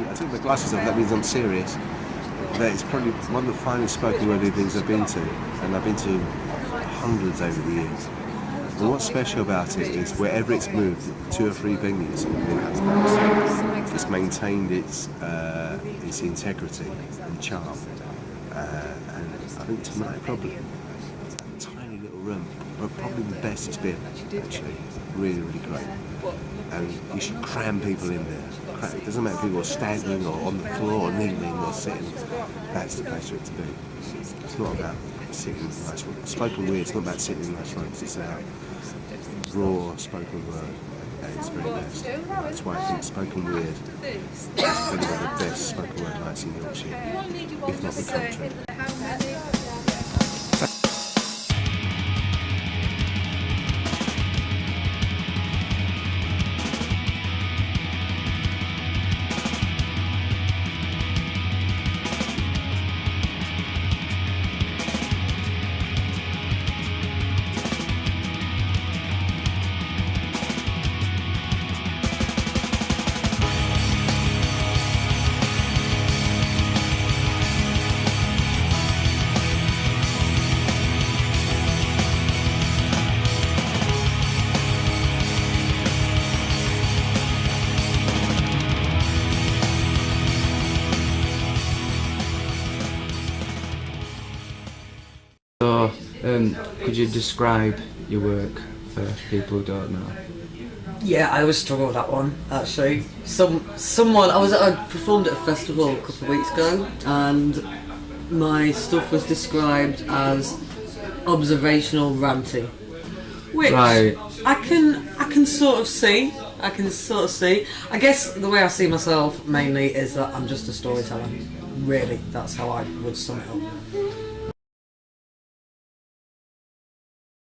I take my glasses off, that means I'm serious. But it's probably one of the finest spoken word things I've been to, and I've been to hundreds over the years. And what's special about it is wherever it's moved, 2 or 3 venues in the United States, it's maintained its integrity and charm. And I think tonight probably, a tiny little room, but probably the best it's been, actually. Really, really great. And you should cram people in there. It doesn't matter if people are standing or on the floor or kneeling or sitting. That's the place for it to be. It's not about sitting in nice rooms. Spoken word, it's not about sitting in nice rooms. It's about raw spoken word at its very best. That's why I think spoken word is probably one of the best spoken word nights in Yorkshire, if not the country. So, could you describe your work for people who don't know? Yeah, I always struggle with that one, actually. I performed at a festival a couple of weeks ago, and my stuff was described as observational ranting, which Right. I can sort of see. I guess the way I see myself mainly is that I'm just a storyteller. Really, that's how I would sum it up.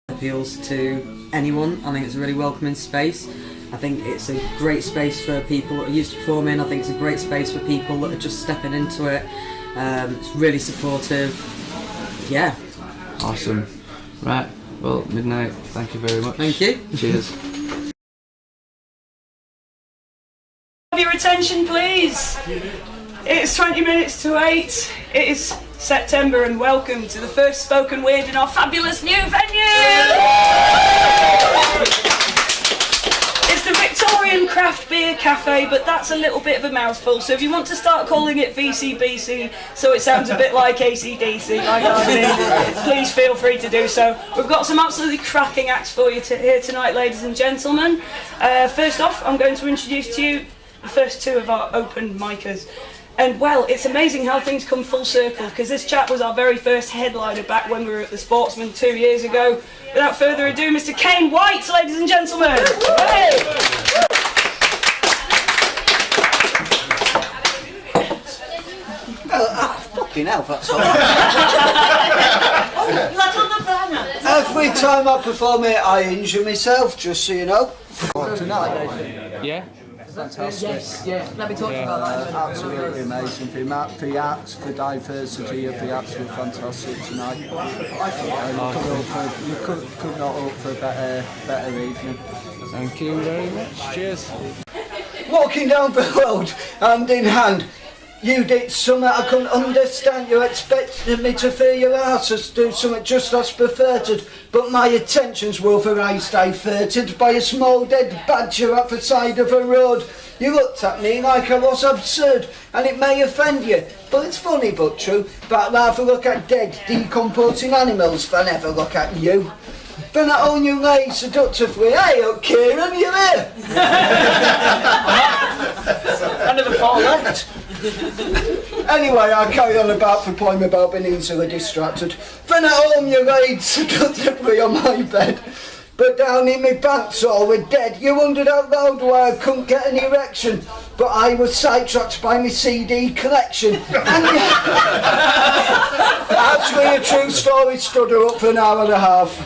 Appeals to anyone. I think it's a really welcoming space. I think it's a great space for people that are used to performing. I think it's a great space for people that are just stepping into it. It's really supportive. Yeah. Awesome. Right, well, Midnight, thank you very much. Thank you. Cheers. Have your attention, please. It's 20 minutes to 8. It is September, and welcome to the first spoken word in our fabulous new venue. It's the Victorian Craft Beer Cafe, but that's a little bit of a mouthful. So if you want to start calling it VCBC, so it sounds a bit like ACDC, like I did, please feel free to do so. We've got some absolutely cracking acts for you here tonight, ladies and gentlemen. First off, I'm going to introduce to you the first 2 of our open micers. And well, it's amazing how things come full circle, because this chap was our very first headliner back when we were at the Sportsman 2 years ago. Without further ado, Mr. Kane White, ladies and gentlemen. Hey. Fucking hell, that's all. Every time I perform it, I injure myself, just so you know. Tonight. Yeah? Fantastic. Yes, yeah. Let me talk about that. Absolutely amazing. The acts, the diversity of the acts were fantastic tonight. You could not hope for a better evening. Thank you very much. Cheers. Walking down the road, hand in hand. You did something I couldn't understand. You expected me to fill your asses, do something just as perverted, but my attentions were overrized, diverted by a small dead badger at the side of a road. You looked at me like I was absurd, and it may offend you, but it's funny but true, that I'd rather look at dead, decomposing animals than ever look at you. Then I own you lay seductively. Hey up, Kieran, you here? I never far left. Anyway, I carry on about the point about being easily distracted. Then at home you laid seductively on my bed, but down in my pants all were dead. You wondered out loud why I couldn't get an erection, but I was sidetracked by my CD collection. And actually a true story stood her up for an hour and a half.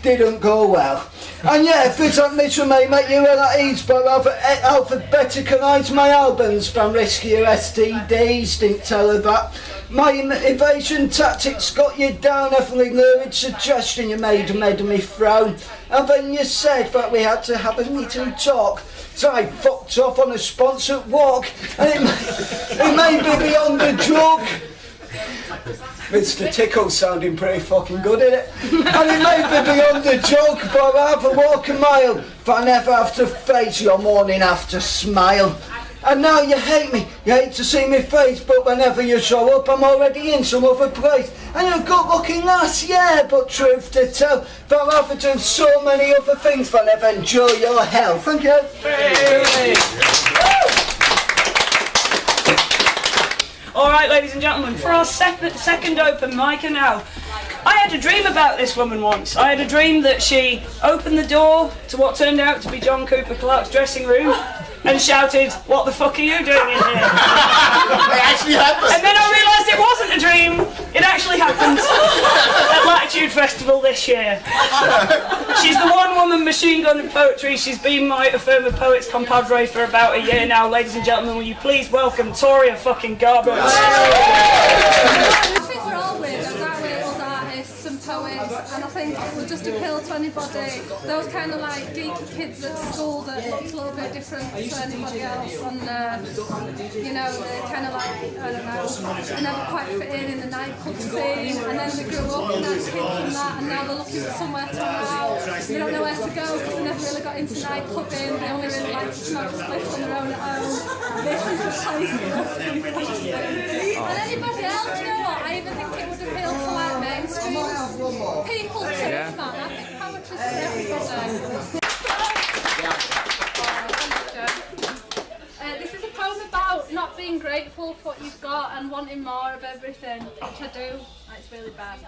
Didn't go well. And yeah, this admission may make you ill at ease, but alphabeticalise my albums from riskier STDs, didn't tell her that. My evasion tactics got you down, every lurid suggestion you made me frown. And then you said that we had to have a meeting talk. So I fucked off on a sponsored walk, and it may be beyond a joke. Mr. Tickle's sounding pretty fucking good, isn't it? And it may be beyond a joke, but I'd rather walk a mile if I never have to face your morning after smile. And now you hate me, you hate to see me face, but whenever you show up I'm already in some other place. And you're good looking lass, yeah, but truth to tell, I'd rather do so many other things than ever enjoy your hell. Thank you. Alright, ladies and gentlemen, for our second open mic now. I had a dream about this woman once. I had a dream that she opened the door to what turned out to be John Cooper Clarke's dressing room and shouted, "What the fuck are you doing in here?" It actually happened! And then I realised it wasn't a dream, it actually happened at Latitude Festival this year. She's the one-woman machine gun in poetry. She's been my Affirma Poets compadre for about a year now. Ladies and gentlemen, will you please welcome Toria fucking Garbutt. I think we're all weirdos, aren't we, us artists and poets, and I think it would just appeal to anybody, those kind of like geeky kids at school that looked a little bit different to anybody else, and you know, they're kind of like, I don't know, they never quite fit in the nightclub scene, and then they grew up and had kids and that, and now they're looking for somewhere to hang out. They don't know where to go because they never really got into nightclubbing, they only really like to smoke spliffs on their own at home. This is the place for us people to be. And anybody else, you know what, I even think it would appeal to like mainstream people too, man. I think poetry's for everybody. This is a poem about not being grateful for what you've got and wanting more of everything, which I do. It's really bad.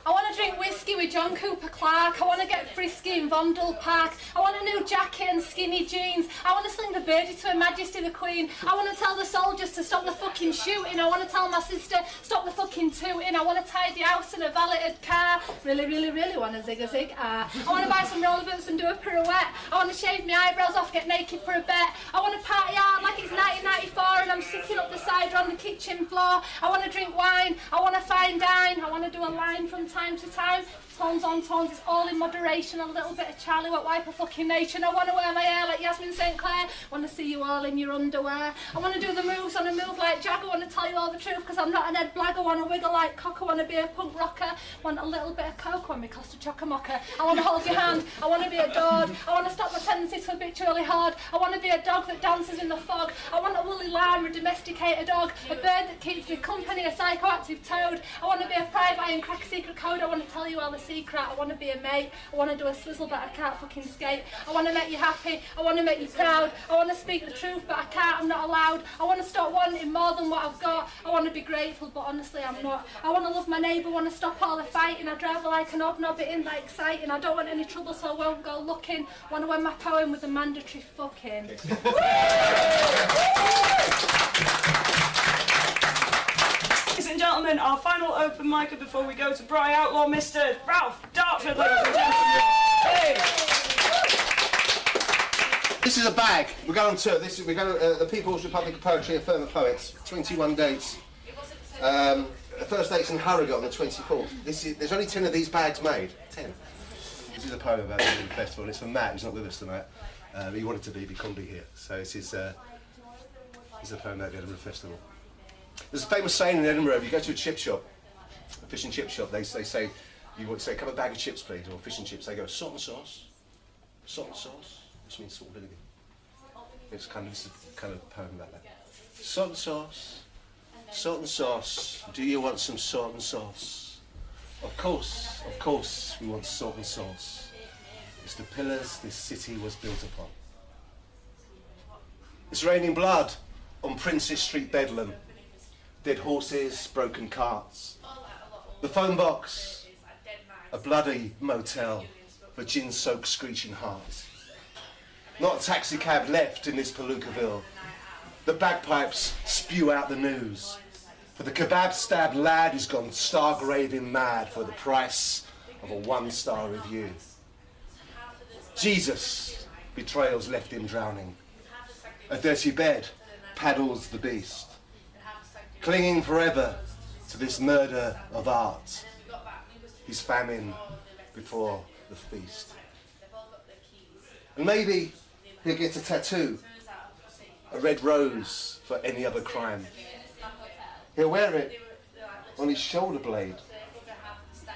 I want to drink whiskey with John Cooper Clarke. I want to get frisky in Vondel Park. I want a new jacket and skinny jeans. I want to sling the birdie to Her Majesty the Queen. I want to tell the soldiers to stop the fucking shooting. I want to tell my sister, stop the fucking tooting. I want to tidy house in a valeted car. Really, really, really want to zig a zig. I want to buy some roller boots and do a pirouette. I want to shave my eyebrows off, get naked for a bet. I want to party hard like it's 1994 and I'm sitting up the cider on the kitchen floor. I want to drink wine. I want to fine dine. I want to do a line from time to time. Tones on tones, it's all in moderation. A little bit of Charlie Wet Wiper fucking nation. I want to wear my hair like Yasmin St. Clair. Want to see you all in your underwear. I want to do the moves on a move like Jag. I want to tell you all the truth because I'm not an Ed Blag. I want to wiggle like cock. I want to be a punk rocker. Want a little bit of coke. I want me Costa Chocamoca. I want to hold your hand. I want to be adored. I want to stop my tendencies for habitually hard. I want to be a dog that dances in the fog. I want a woolly lamb, a domesticated dog. A bird that keeps me company, a psychoactive toad. I want to be a private eye and crack a secret code. I want to tell you all the secret. I want to be a mate. I want to do a swizzle but I can't fucking skate. I want to make you happy. I want to make you proud. I want to speak the truth but I can't. I'm not allowed. I want to stop wanting more than what I've got. I want to be grateful but honestly I'm not. I want to love my neighbour. I want to stop all the fighting. I drive her like an hobnob. It ain't that exciting. I don't want any trouble so I won't go looking. I want to end my poem with a mandatory fucking. Ladies and gentlemen, our final open micer before we go to Bry Outlaw, Mr. Ralph Dartford, ladies and gentlemen. Hey. This is a bag. We're going to tour. We're going to the People's Republic of Poetry and Affirma Poets. 21 dates. The first date's in Harrogate on the 24th. There's only 10 of these bags made. 10. This is a poem about the festival. And it's from Matt, who's not with us tonight. He wanted to be, but he couldn't be here. So it's a poem about the Edinburgh Festival. There's a famous saying in Edinburgh, if you go to a chip shop, a fish and chip shop, they say, you want to say, "Come a bag of chips, please," or fish and chips, they go, "Salt and sauce," which means salt and vinegar. It's kind of poem about that. Salt and sauce, do you want some salt and sauce? Of course, we want salt and sauce. It's the pillars this city was built upon. It's raining blood on Princess Street, Bedlam. Dead horses, broken carts. The phone box, a bloody motel for gin-soaked screeching hearts. Not a taxi cab left in this Palookaville. The bagpipes spew out the news. For the kebab-stabbed lad who's gone star-graving mad for the price of a one-star review. Jesus, betrayals left him drowning. A dirty bed paddles the beast. clinging forever to this murder of art. His famine before the feast. And maybe he'll get a tattoo, a red rose for any other crime. He'll wear it on his shoulder blade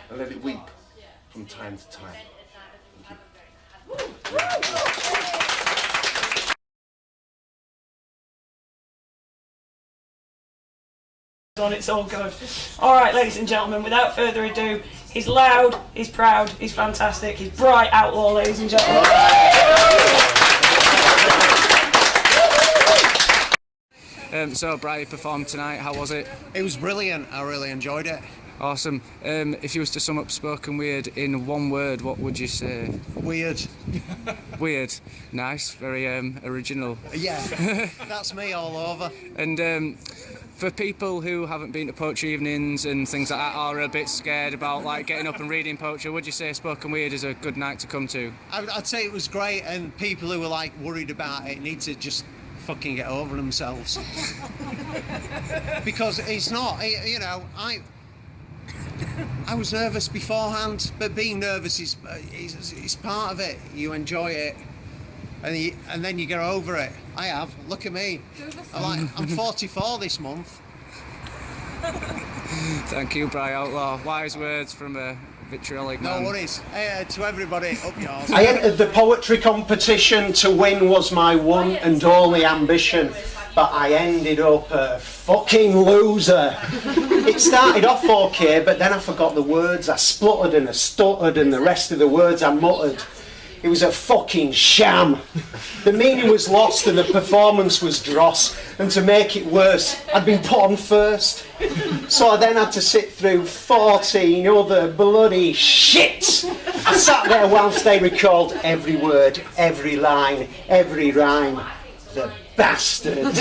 and let it weep from time to time. Thank you. On, it's all good. Alright, ladies and gentlemen, without further ado, he's loud, he's proud, he's fantastic, he's bright outlaw, ladies and gentlemen. So, Brian, you performed tonight, how was it? It was brilliant, I really enjoyed it. Awesome. If you was to sum up Spoken Weird in one word, what would you say? Weird. Weird. Nice, very original. Yeah, that's me all over. And for people who haven't been to poetry evenings and things like that, are a bit scared about like getting up and reading poetry, would you say Spoken Weird is a good night to come to? I'd say it was great, and people who are like worried about it need to just fucking get over themselves. Because it's not, you know, I was nervous beforehand, but being nervous is part of it. You enjoy it, and then you get over it. I have. Look at me. I'm 44 this month. Thank you, Brian Outlaw. Wise words from a vitriolic man. No worries. To everybody, up yours. I entered the poetry competition to win was my one and only ambition, but I ended up a fucking loser. It started off okay, but then I forgot the words. I spluttered and I stuttered, and the rest of the words I muttered. It was a fucking sham. The meaning was lost and the performance was dross. And to make it worse, I'd been put on first. So I then had to sit through 14 other bloody shits. I sat there whilst they recalled every word, every line, every rhyme. The bastards.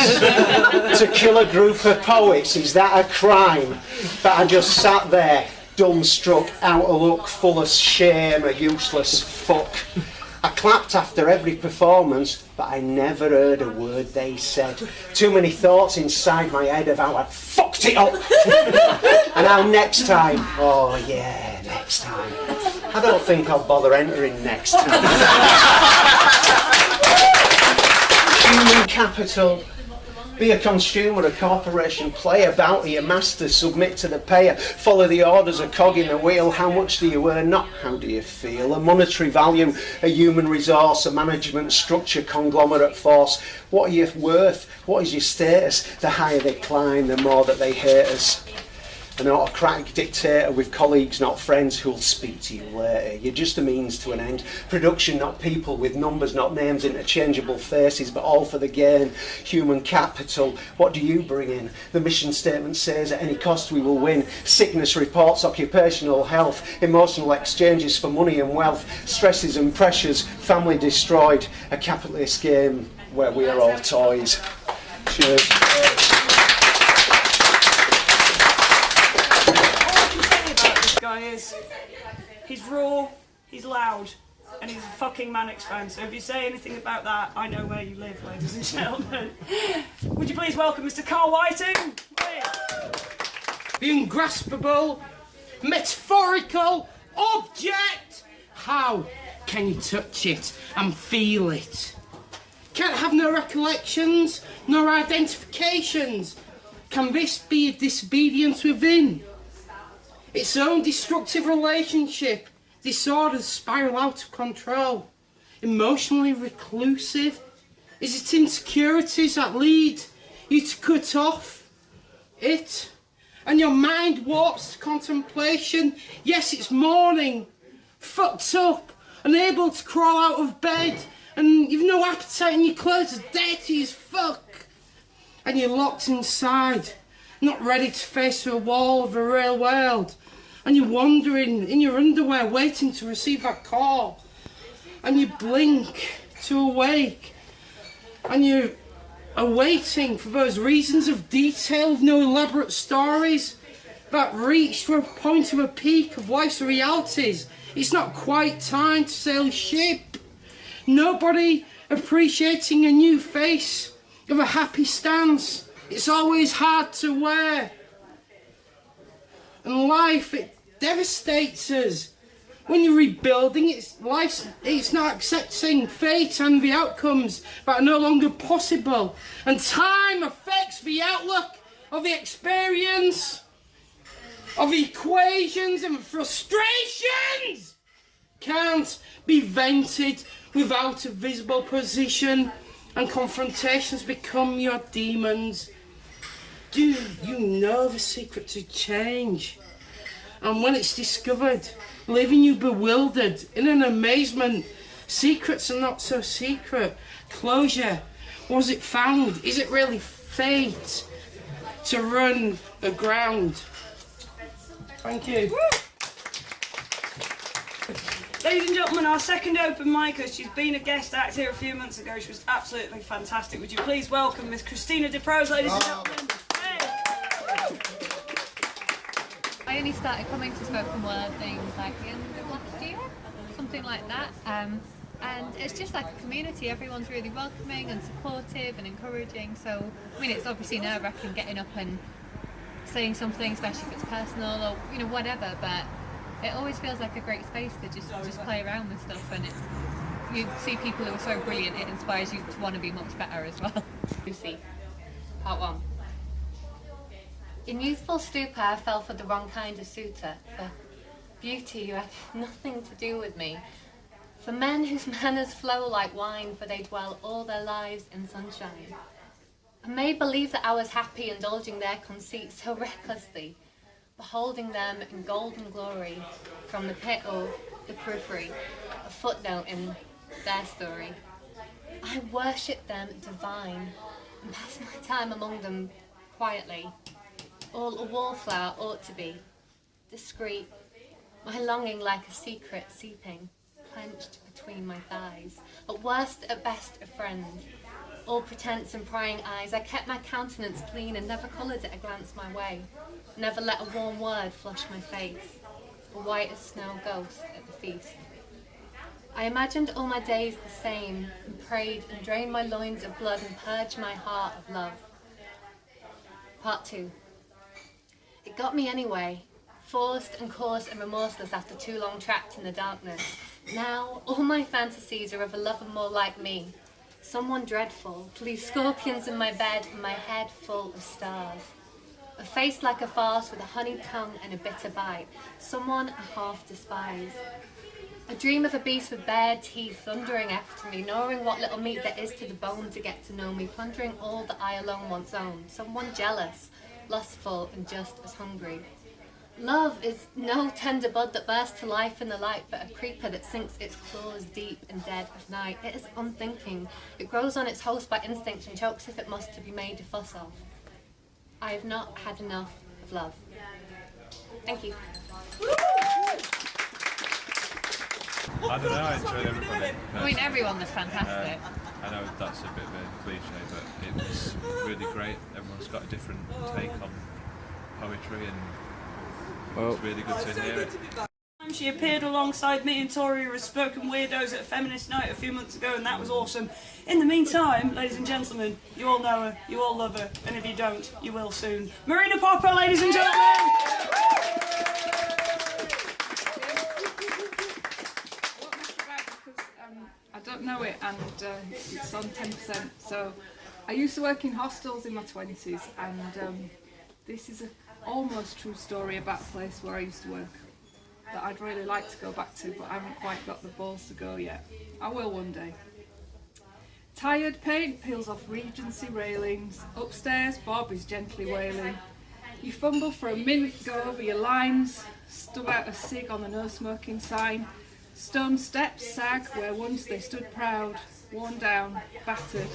To kill a group of poets, is that a crime? But I just sat there, dumbstruck, out of luck, full of shame, a useless fuck. I clapped after every performance, but I never heard a word they said. Too many thoughts inside my head of how I'd fucked it up. And how next time, oh yeah, next time. I don't think I'll bother entering next time. Human capital. Be a consumer, a corporation, play about your master, submit to the payer, follow the orders, a cog in the wheel. How much do you earn? Not how do you feel. A monetary value, a human resource, a management structure, conglomerate force. What are you worth? What is your status? The higher they climb, the more that they hate us. An autocratic dictator with colleagues, not friends, who'll speak to you later. You're just a means to an end. Production, not people, with numbers, not names, interchangeable faces, but all for the gain. Human capital, what do you bring in? The mission statement says at any cost we will win. Sickness reports, occupational health, emotional exchanges for money and wealth, stresses and pressures, family destroyed. A capitalist game where we are all toys. Cheers. Is he's raw, he's loud, and he's a fucking Mannix fan. So if you say anything about that, I know where you live, ladies and gentlemen. Would you please welcome Mr. Carl Whiting? The ungraspable, metaphorical object. How can you touch it and feel it? Can't have no recollections, nor identifications. Can this be a disobedience within? Its own destructive relationship, disorders spiral out of control. Emotionally reclusive? Is it insecurities that lead you to cut off it? And your mind warps to contemplation. Yes, it's morning, fucked up, unable to crawl out of bed, and you've no appetite and your clothes are dirty as fuck. And you're locked inside, not ready to face a wall of the real world. And you're wandering in your underwear, waiting to receive that call. And you blink to awake. And you're awaiting for those reasons of detail, of no elaborate stories that reach to a point of a peak of life's realities. It's not quite time to sail a ship. Nobody appreciating a new face of a happy stance. It's always hard to wear. And life, it devastates us. When you're rebuilding, it's not accepting fate and the outcomes that are no longer possible. And time affects the outlook of the experience, of the equations and frustrations. Can't be vented without a visible position, and confrontations become your demons. Do you know the secret to change? And when it's discovered, leaving you bewildered in an amazement. Secrets are not so secret. Closure, was it found? Is it really fate to run aground? Thank you. Ladies and gentlemen, our second open micer, she's been a guest act here a few months ago. She was absolutely fantastic. Would you please welcome Miss Christina DeProse, ladies and gentlemen. I only started coming to spoken word things like the end of last year, something like that. And it's just like a community. Everyone's really welcoming and supportive and encouraging. So, I mean, it's obviously nerve-wracking getting up and saying something, especially if it's personal or, you know, whatever. But it always feels like a great space to just play around with stuff. And you see people who are so brilliant, it inspires you to want to be much better as well. Lucy, part 1. In youthful stupor, I fell for the wrong kind of suitor. For beauty who had nothing to do with me. For men whose manners flow like wine, for they dwell all their lives in sunshine. I made believe that I was happy, indulging their conceit so recklessly, beholding them in golden glory, from the pit or the periphery, a footnote in their story. I worshipped them divine, and passed my time among them quietly. All a wallflower ought to be, discreet, my longing like a secret seeping, clenched between my thighs, at worst, at best, a friend. All pretense and prying eyes, I kept my countenance clean and never coloured it a glance my way, never let a warm word flush my face, a white as snow ghost at the feast. I imagined all my days the same, and prayed and drained my loins of blood and purged my heart of love. Part 2. It got me anyway, forced and coarse and remorseless after too long trapped in the darkness. Now, all my fantasies are of a lover more like me, someone dreadful, to leave scorpions in my bed and my head full of stars. A face like a farce with a honey tongue and a bitter bite, someone I half despise. I dream of a beast with bared teeth thundering after me, gnawing what little meat there is to the bone to get to know me, plundering all that I alone once owned, someone jealous, lustful and just as hungry. Love is no tender bud that bursts to life in the light, but a creeper that sinks its claws deep and dead of night. It is unthinking. It grows on its host by instinct and chokes if it must to be made a fuss of. I have not had enough of love. Thank you. I don't know, I enjoyed everybody. I mean, everyone was fantastic. I know that's a bit of a cliche, but it was really great. Everyone's got a different take on poetry, and it's really good to hear it. She appeared alongside me and Tori as Spoken Weirdos at Feminist Night a few months ago, and that was awesome. In the meantime, ladies and gentlemen, you all know her, you all love her, and if you don't, you will soon. Marina Popper, ladies and gentlemen! I don't know it, and it's on 10%. So I used to work in hostels in my 20s, and this is an almost true story about a place where I used to work that I'd really like to go back to, but I haven't quite got the balls to go yet. I will one day. Tired paint peels off Regency railings. Upstairs, Bob is gently wailing. You fumble for a minute, go over your lines, stub out a cig on the no smoking sign. Stone steps sag where once they stood proud, worn down, battered,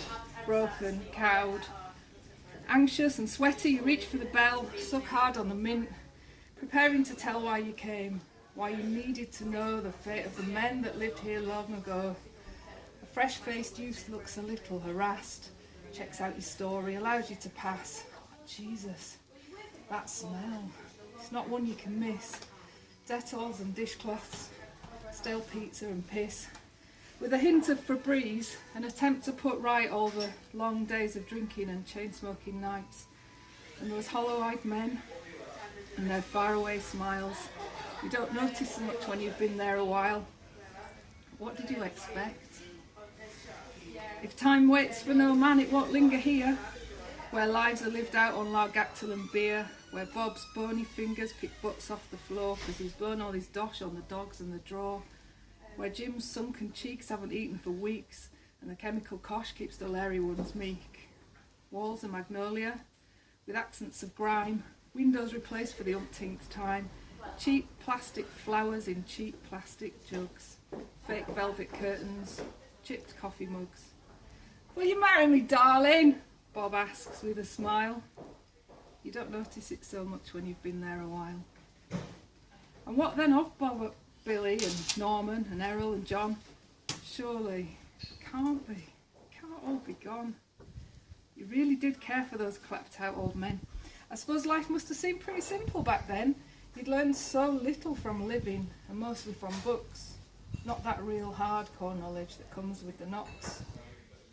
broken, cowed. Anxious and sweaty, you reach for the bell, suck hard on the mint, preparing to tell why you came, why you needed to know the fate of the men that lived here long ago. A fresh-faced youth looks a little harassed, checks out your story, allows you to pass. Oh, Jesus, that smell. It's not one you can miss. Dettol's and dishcloths, stale pizza and piss. With a hint of Febreze, an attempt to put right all the long days of drinking and chain-smoking nights. and those hollow-eyed men and their faraway smiles. You don't notice so much when you've been there a while. What did you expect? If time waits for no man, it won't linger here, where lives are lived out on largactyl and beer, where Bob's bony fingers pick butts off the floor because he's blown all his dosh on the dogs and the drawer, where Jim's sunken cheeks haven't eaten for weeks and the chemical kosh keeps the leery ones meek. Walls are magnolia, with accents of grime, windows replaced for the umpteenth time, cheap plastic flowers in cheap plastic jugs, fake velvet curtains, chipped coffee mugs. Will you marry me, darling? Bob asks with a smile. You don't notice it so much when you've been there a while. And what then of Bob, Billy and Norman and Errol and John? Surely, can't be, can't all be gone. You really did care for those clapped out old men. I suppose life must have seemed pretty simple back then. You'd learned so little from living, and mostly from books. Not that real hardcore knowledge that comes with the knocks.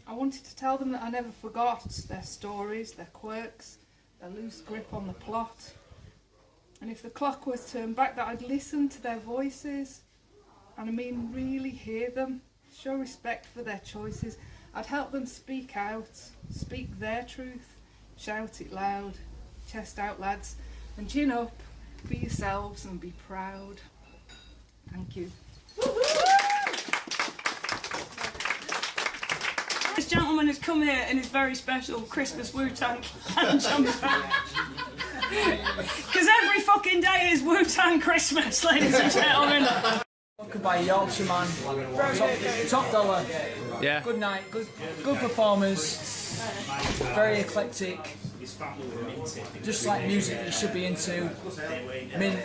I wanted to tell them that I never forgot their stories, their quirks, their loose grip on the plot. And if the clock was turned back, that I'd listen to their voices, and I mean really hear them, show respect for their choices. I'd help them speak out, speak their truth, shout it loud, chest out lads, and chin up, be yourselves and be proud. Thank you. This gentleman has come here in his very special Christmas Wu-Tang and jumper. Because every fucking day is Wu-Tang Christmas, ladies and gentlemen. By Yorkshire man, top dollar. Yeah. Good night, good performers, very eclectic, just like music that you should be into. I mean,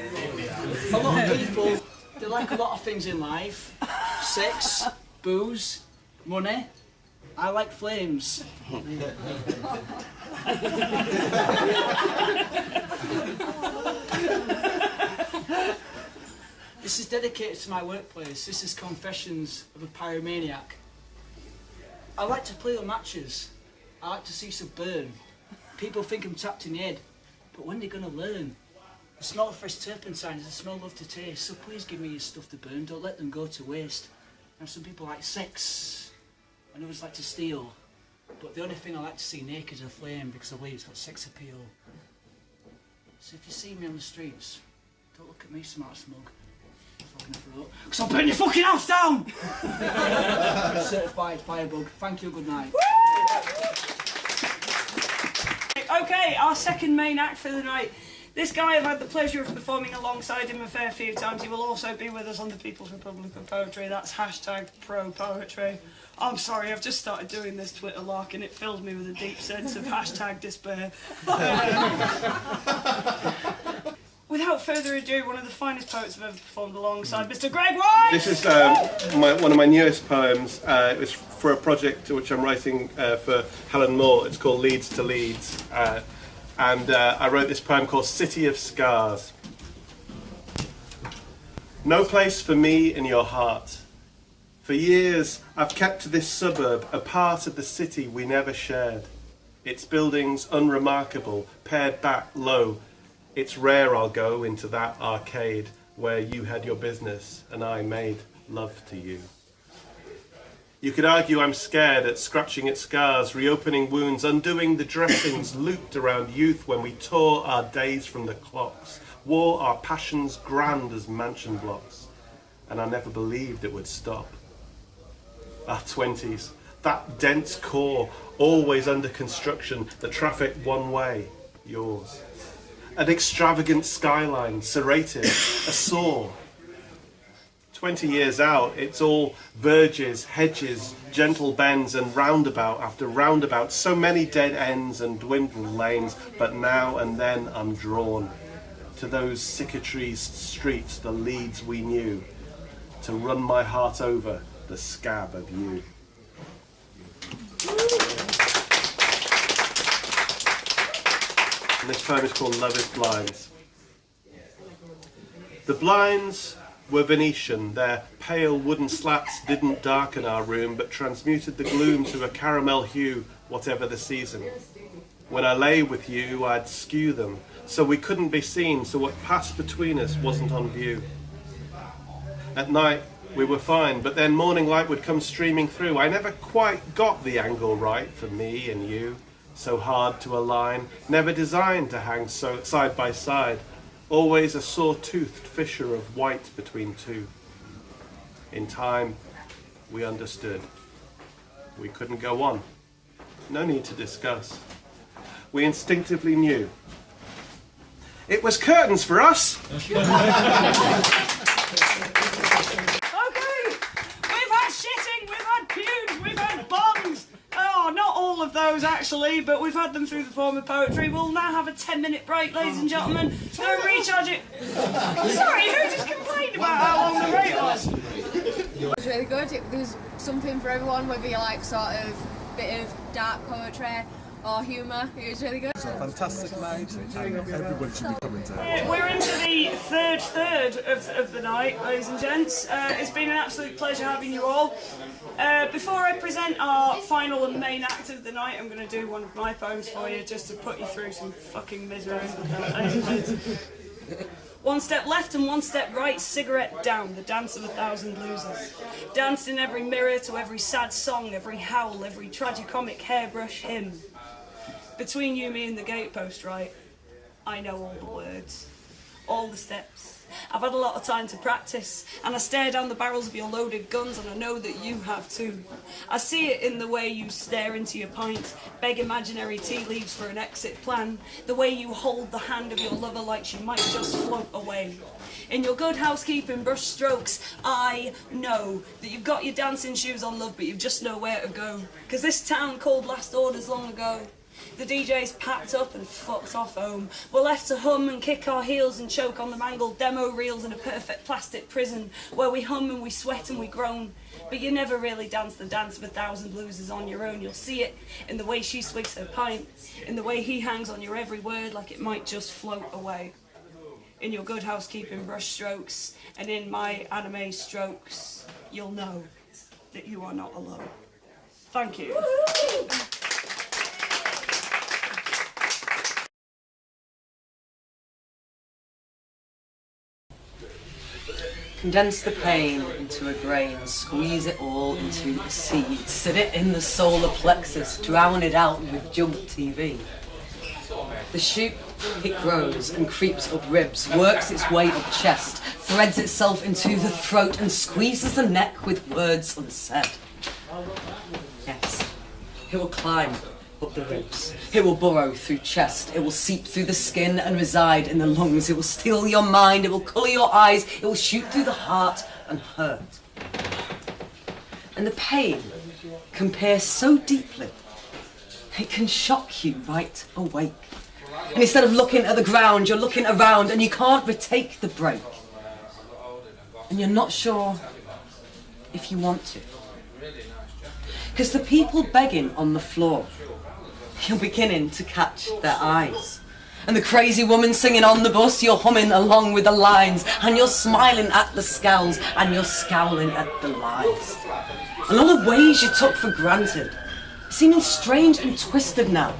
a lot of people, they like a lot of things in life: sex, booze, money. I like flames. This is dedicated to my workplace. This is Confessions of a Pyromaniac. I like to play on matches. I like to see some burn. People think I'm tapped in the head, but when they're gonna learn? The smell of fresh turpentine is a smell love to taste, so please give me your stuff to burn, don't let them go to waste. Now some people like sex, and others like to steal, but the only thing I like to see naked is a flame because I believe it's got sex appeal. So if you see me on the streets, don't look at me smart smug. Because I'll burn your fucking house down! Certified firebug. Thank you, good night. Okay, our second main act for the night. This guy I've had the pleasure of performing alongside him a fair few times. He will also be with us on the People's Republic of Poetry. That's #ProPoetry. I'm sorry, I've just started doing this Twitter lark and it fills me with a deep sense of #despair. Without further ado, one of the finest poets I've ever performed alongside, Mr. Greg White! This is one of my newest poems. It was for a project which I'm writing for Helen Moore. It's called Leeds to Leeds. And I wrote this poem called City of Scars. No place for me in your heart. For years, I've kept this suburb a part of the city we never shared. Its buildings unremarkable, pared back low. It's rare I'll go into that arcade where you had your business and I made love to you. You could argue I'm scared at scratching at scars, reopening wounds, undoing the dressings looped around youth when we tore our days from the clocks, wore our passions grand as mansion blocks, and I never believed it would stop. Our 20s, that dense core, always under construction, the traffic one way, yours. An extravagant skyline, serrated, a saw. 20 years out, it's all verges, hedges, gentle bends and roundabout after roundabout, so many dead ends and dwindled lanes, but now and then I'm drawn to those cicatrized streets, the Leeds we knew, to run my heart over the scab of you. And this poem is called Love is Blinds. The blinds were Venetian. Their pale wooden slats didn't darken our room, but transmuted the gloom to a caramel hue, whatever the season. When I lay with you, I'd skew them, so we couldn't be seen, so what passed between us wasn't on view. At night, we were fine, but then morning light would come streaming through. I never quite got the angle right for me and you, so hard to align, never designed to hang so side by side, always a saw-toothed fissure of white between two. In time, we understood. We couldn't go on. No need to discuss. We instinctively knew. It was curtains for us! Okay, we've had shitting, we've had pubes, we've had bongs. Oh, not all of those actually, but we've had them through the form of poetry. We'll now have a 10-minute break, ladies and gentlemen. Go and recharge it. Sorry, who just complained about how long the rate was? It was really good. There was something for everyone, whether you like sort of bit of dark poetry or humour. It was really good. It's a fantastic night and everyone should be coming to it. We're into the third of the night, ladies and gents. It's been an absolute pleasure having you all. Before I present our final and main act of the night, I'm going to do one of my poems for you just to put you through some fucking misery. One step left and one step right, cigarette down, the dance of 1,000 losers. Danced in every mirror to every sad song, every howl, every tragicomic hairbrush hymn. Between you, me and the gatepost, right, I know all the words, all the steps. I've had a lot of time to practice, and I stare down the barrels of your loaded guns, and I know that you have too. I see it in the way you stare into your pint, beg imaginary tea leaves for an exit plan, the way you hold the hand of your lover like she might just float away. In your good housekeeping brush strokes, I know that you've got your dancing shoes on, love, but you've just nowhere to go. 'Cause this town called last orders long ago. The DJ's packed up and fucked off home. We're left to hum and kick our heels and choke on the mangled demo reels in a perfect plastic prison where we hum and we sweat and we groan. But you never really dance the dance of 1,000 losers on your own. You'll see it in the way she swigs her pint, in the way he hangs on your every word like it might just float away. In your good housekeeping brush strokes and in my anime strokes, you'll know that you are not alone. Thank you. Condense the pain into a grain, squeeze it all into a seed, sit it in the solar plexus, drown it out with jump TV. The shoot, it grows and creeps up ribs, works its way up chest, threads itself into the throat and squeezes the neck with words unsaid. Yes, it will climb up the ribs. It will burrow through chest. It will seep through the skin and reside in the lungs. It will steal your mind. It will colour your eyes. It will shoot through the heart and hurt. And the pain can pierce so deeply, it can shock you right awake. And instead of looking at the ground, you're looking around and you can't retake the break. And you're not sure if you want to. Because the people begging on the floor, you're beginning to catch their eyes. And the crazy woman singing on the bus, you're humming along with the lines, and you're smiling at the scowls, and you're scowling at the lies. And all the ways you took for granted, seeming strange and twisted now.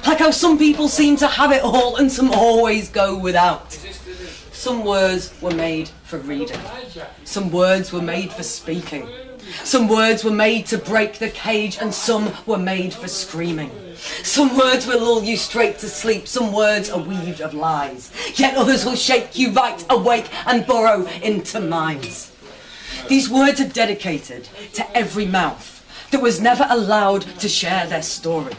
Like how some people seem to have it all and some always go without. Some words were made for reading. Some words were made for speaking. Some words were made to break the cage and some were made for screaming. Some words will lull you straight to sleep, some words are weaved of lies. Yet others will shake you right awake and burrow into minds. These words are dedicated to every mouth that was never allowed to share their story.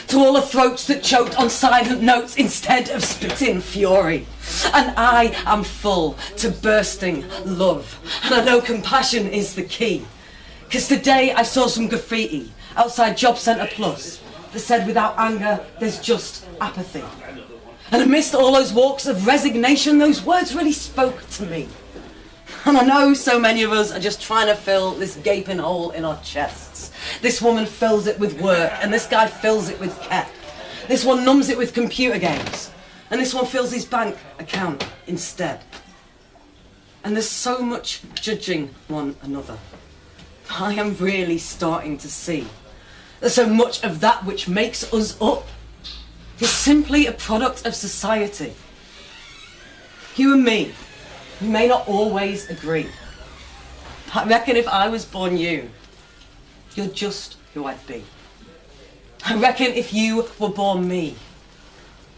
To all the throats that choked on silent notes instead of spitting fury. And I am full to bursting love, and I know compassion is the key. 'Cause today I saw some graffiti outside Job Centre Plus that said without anger there's just apathy. And amidst all those walks of resignation, those words really spoke to me. And I know so many of us are just trying to fill this gaping hole in our chests. This woman fills it with work, and this guy fills it with cat. This one numbs it with computer games, and this one fills his bank account instead. And there's so much judging one another. I am really starting to see that so much of that which makes us up is simply a product of society. You and me, we may not always agree. I reckon if I was born you, you're just who I'd be. I reckon if you were born me,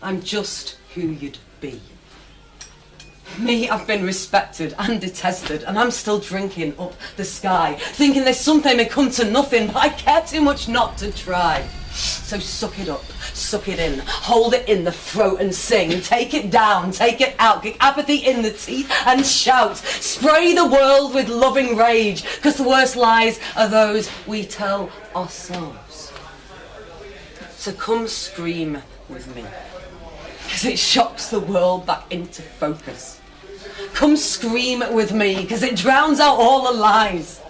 I'm just who you'd be. Me, I've been respected and detested, and I'm still drinking up the sky, thinking there's something may come to nothing, but I care too much not to try. So suck it up, suck it in, hold it in the throat and sing, take it down, take it out, kick apathy in the teeth and shout, spray the world with loving rage, because the worst lies are those we tell ourselves. So come scream with me, because it shocks the world back into focus. Come scream with me, because it drowns out all the lies.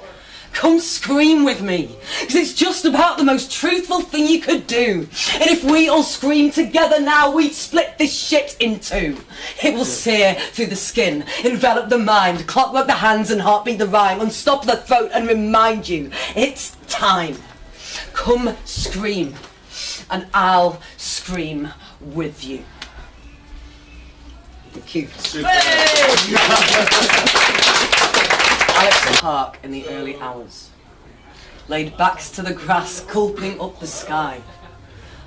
Come scream with me, because it's just about the most truthful thing you could do. And if we all scream together now, we'd split this shit in two. It will sear through the skin, envelop the mind, clockwork the hands and heartbeat the rhyme, unstop the throat and remind you, it's time. Come scream, and I'll scream with you. Cute. Alex and Park in the early hours, laid backs to the grass, gulping up the sky,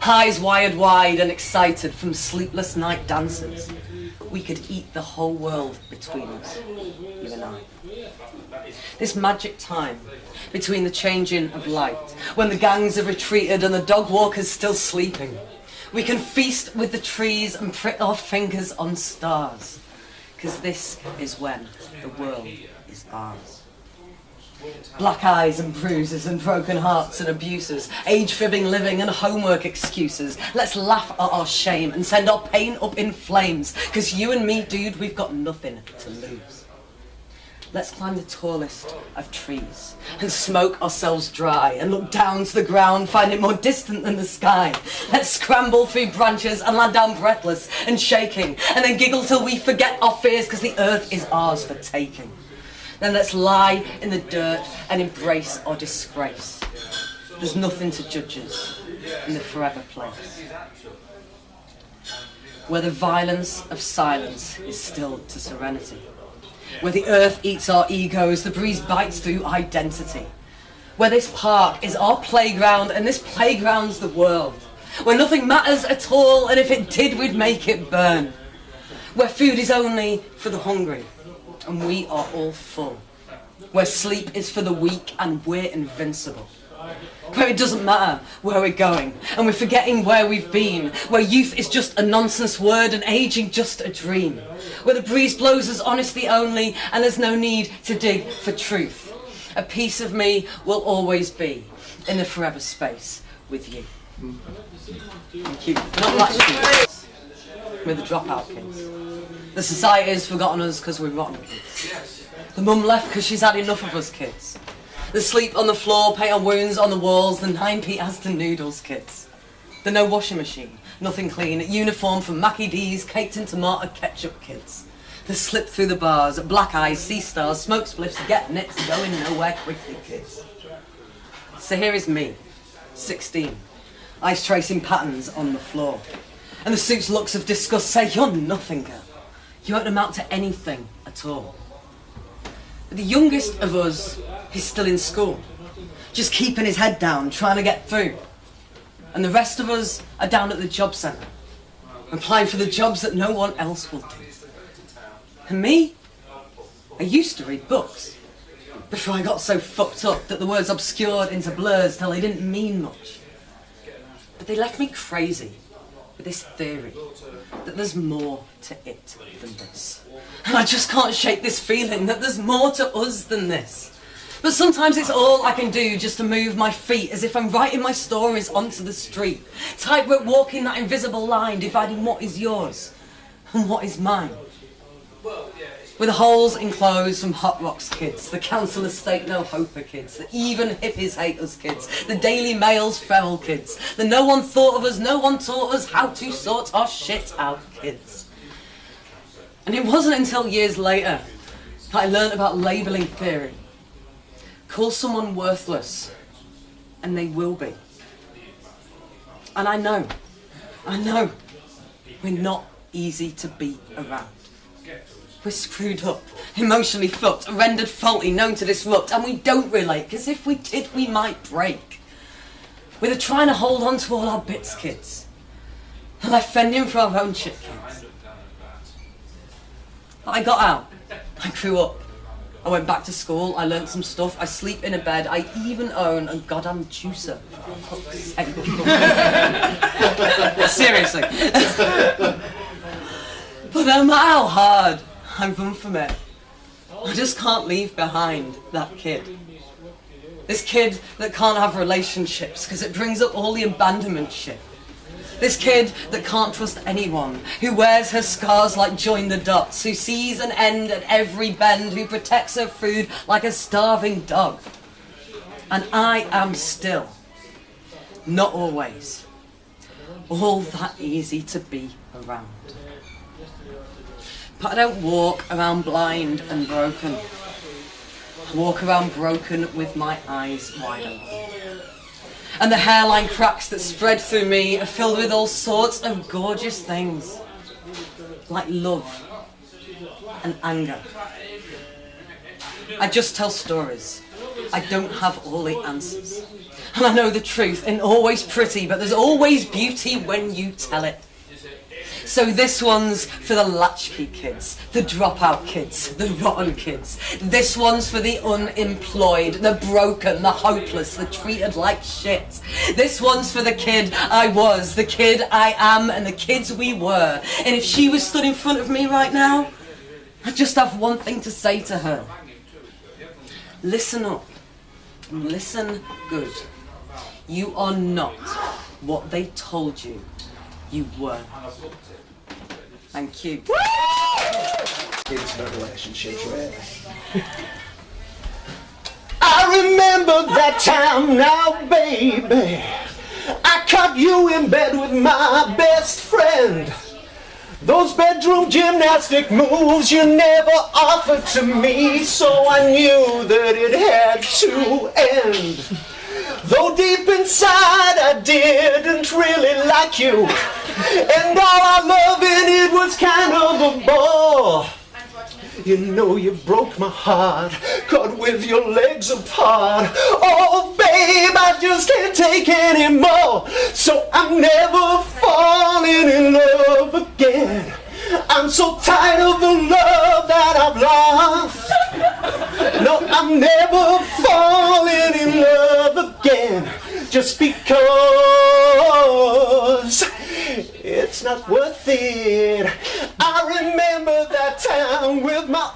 eyes wired wide and excited from sleepless night dances. We could eat the whole world between us, you and I. This magic time between the changing of light, when the gangs have retreated and the dog walkers still sleeping, we can feast with the trees and prick our fingers on stars, because this is when the world is ours. Black eyes and bruises and broken hearts and abuses, age-fibbing living and homework excuses. Let's laugh at our shame and send our pain up in flames, because you and me, dude, we've got nothing to lose. Let's climb the tallest of trees and smoke ourselves dry and look down to the ground, find it more distant than the sky. Let's scramble through branches and land down breathless and shaking, and then giggle till we forget our fears, because the earth is ours for taking. Then let's lie in the dirt and embrace our disgrace. There's nothing to judge us in the forever place, where the violence of silence is stilled to serenity, where the earth eats our egos, the breeze bites through identity, where this park is our playground and this playground's the world, where nothing matters at all, and if it did, we'd make it burn, where food is only for the hungry and we are all full, where sleep is for the weak and we're invincible, where it doesn't matter where we're going and we're forgetting where we've been, where youth is just a nonsense word and aging just a dream, where the breeze blows us honesty only and there's no need to dig for truth. A piece of me will always be in the forever space with you. Thank you. Not latch kids. We're the dropout kids. The society has forgotten us because we're rotten kids. The mum left because she's had enough of us kids. The sleep on the floor, paint on wounds on the walls, the 9p Aston noodles kids. The no washing machine, nothing clean, uniform from Mackie D's, caked in tomato ketchup kids. The slip through the bars, black eyes, sea stars, smoke spliffs, get nips, going nowhere quickly kids. So here is me, 16, eyes tracing patterns on the floor. And the suit's looks of disgust say, you're nothing, girl. You won't amount to anything at all. But the youngest of us is still in school, just keeping his head down, trying to get through. And the rest of us are down at the job centre, applying for the jobs that no one else will do. And me, I used to read books, before I got so fucked up that the words obscured into blurs till they didn't mean much. But they left me crazy with this theory that there's more to it than this. And I just can't shake this feeling that there's more to us than this. But sometimes it's all I can do just to move my feet, as if I'm writing my stories onto the street. Tightrope walking that invisible line, dividing what is yours and what is mine. With the holes enclosed from Hot Rocks kids, the council estate no hoper kids, the even hippies hate us kids, the Daily Mail's feral kids, the no one thought of us, no one taught us how to sort our shit out kids. And it wasn't until years later that I learned about labelling theory. Call someone worthless, and they will be. And I know I know. We're not easy to be around. We're screwed up, emotionally fucked, rendered faulty, known to disrupt, and we don't relate, because if we did, we might break. We're trying to hold on to all our bits, kids. And like fending for our own shit, kids. But I got out. I grew up. I went back to school, I learnt some stuff, I sleep in a bed, I even own a goddamn juicer. For fuck's sake. Seriously. But no matter how hard I run from it, I just can't leave behind that kid. This kid that can't have relationships because it brings up all the abandonment shit. This kid that can't trust anyone, who wears her scars like join the dots, who sees an end at every bend, who protects her food like a starving dog. And I am still, not always, all that easy to be around. But I don't walk around blind and broken. I walk around broken with my eyes wide open. And the hairline cracks that spread through me are filled with all sorts of gorgeous things. Like love and anger. I just tell stories. I don't have all the answers. And I know the truth ain't always pretty, but there's always beauty when you tell it. So this one's for the latchkey kids, the dropout kids, the rotten kids. This one's for the unemployed, the broken, the hopeless, the treated like shit. This one's for the kid I was, the kid I am, and the kids we were. And if she was stood in front of me right now, I'd just have one thing to say to her. Listen up. Listen good. You are not what they told you you were. Thank you. Intimate relationships, really. I remember that time now, baby. I caught you in bed with my best friend. Those bedroom gymnastic moves you never offered to me, so I knew that it had to end. Though deep inside I didn't really like you, and all our loving it was kind of a bore. You know you broke my heart, caught with your legs apart. Oh babe, I just can't take anymore, so I'm never falling in love again. I'm so tired of the love that I've lost. No, I'm never falling in love again, just because it's not worth it. I remember that time with my